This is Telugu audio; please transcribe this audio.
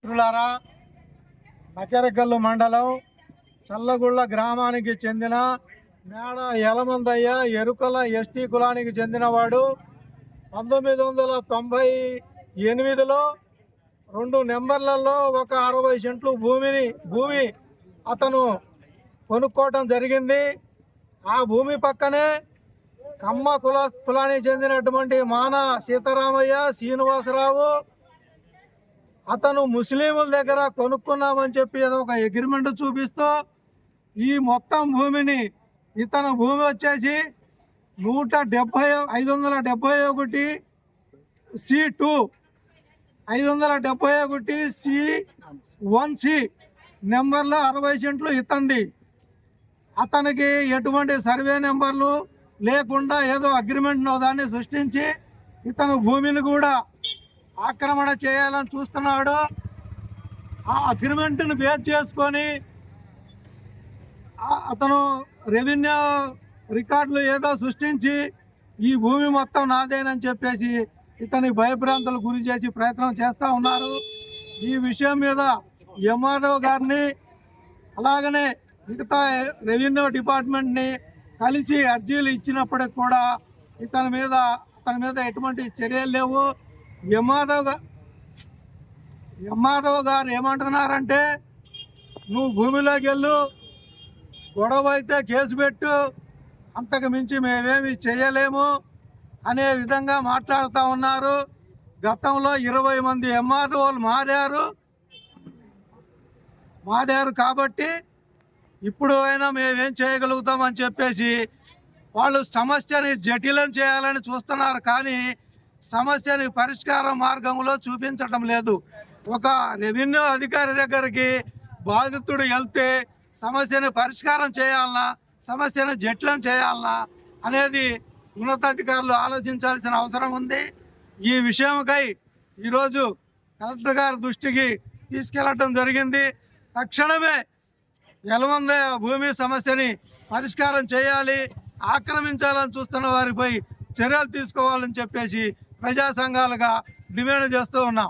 మిత్రులారా, నకరకల్లు మండలం చల్లగుళ్ళ గ్రామానికి చెందిన మేడ యలమందయ్య ఎరుకల ఎస్టీ కులానికి చెందినవాడు. 1998లో 2 నెంబర్లలో ఒక 60 సెంట్లు భూమి అతను కొనుక్కోవటం జరిగింది. ఆ భూమి పక్కనే కమ్మ కులానికి చెందినటువంటి మాన సీతారామయ్య శ్రీనివాసరావు అతను ముస్లింల దగ్గర కొనుక్కున్నామని చెప్పి ఏదో ఒక అగ్రిమెంట్ చూపిస్తూ ఈ మొత్తం భూమిని ఇతను భూమి వచ్చేసి 571 C2 571 C1C నెంబర్లో 60 సెంట్లు ఇతంది. అతనికి ఎటువంటి సర్వే నెంబర్లు లేకుండా ఏదో అగ్రిమెంట్ దాన్ని సృష్టించి ఇతను భూమిని కూడా ఆక్రమణ చేయాలని చూస్తున్నాడు. ఆ అగ్రిమెంట్ని బేస్ చేసుకొని అతను రెవెన్యూ రికార్డులు ఏదో సృష్టించి ఈ భూమి మొత్తం నాదేనని చెప్పేసి ఇతని భయభ్రాంతులు గురి చేసి ప్రయత్నం చేస్తూ ఉన్నారు. ఈ విషయం మీద ఎంఆర్ఓ గారిని అలాగనే మిగతా రెవెన్యూ డిపార్ట్మెంట్ని కలిసి అర్జీలు ఇచ్చినప్పటికి కూడా అతని మీద ఎటువంటి చర్యలు లేవు. ఎంఆర్ఓ గారు ఏమంటున్నారంటే, నువ్వు భూమిలోకి వెళ్ళు, గొడవ అయితే కేసు పెట్టు, అంతకు మించి మేమేమి చేయలేము అనే విధంగా మాట్లాడుతూ ఉన్నారు. గతంలో 20 మంది ఎంఆర్ఓలు మారారు కాబట్టి ఇప్పుడు అయినా మేమేం చేయగలుగుతామని చెప్పేసి వాళ్ళు సమస్యని జటిలం చేయాలని చూస్తున్నారు. కానీ సమస్యని పరిష్కార మార్గంలో చూపించటం లేదు. ఒక రెవెన్యూ అధికారి దగ్గరికి బాధితుడు వెళ్తే సమస్యను పరిష్కారం చేయాలన్నా, సమస్యను జటిలం చేయాలన్నా అనేది ఉన్నతాధికారులు ఆలోచించాల్సిన అవసరం ఉంది. ఈ విషయంకై ఈరోజు కలెక్టర్ గారి దృష్టికి తీసుకెళ్లటం జరిగింది. తక్షణమే యలమందయ్య భూమి సమస్యని పరిష్కారం చేయాలి, ఆక్రమించాలని చూస్తున్న వారిపై చర్యలు తీసుకోవాలని చెప్పేసి ప్రజా సంఘాలుగా డిమాండ్ చేస్తూ ఉన్నాం.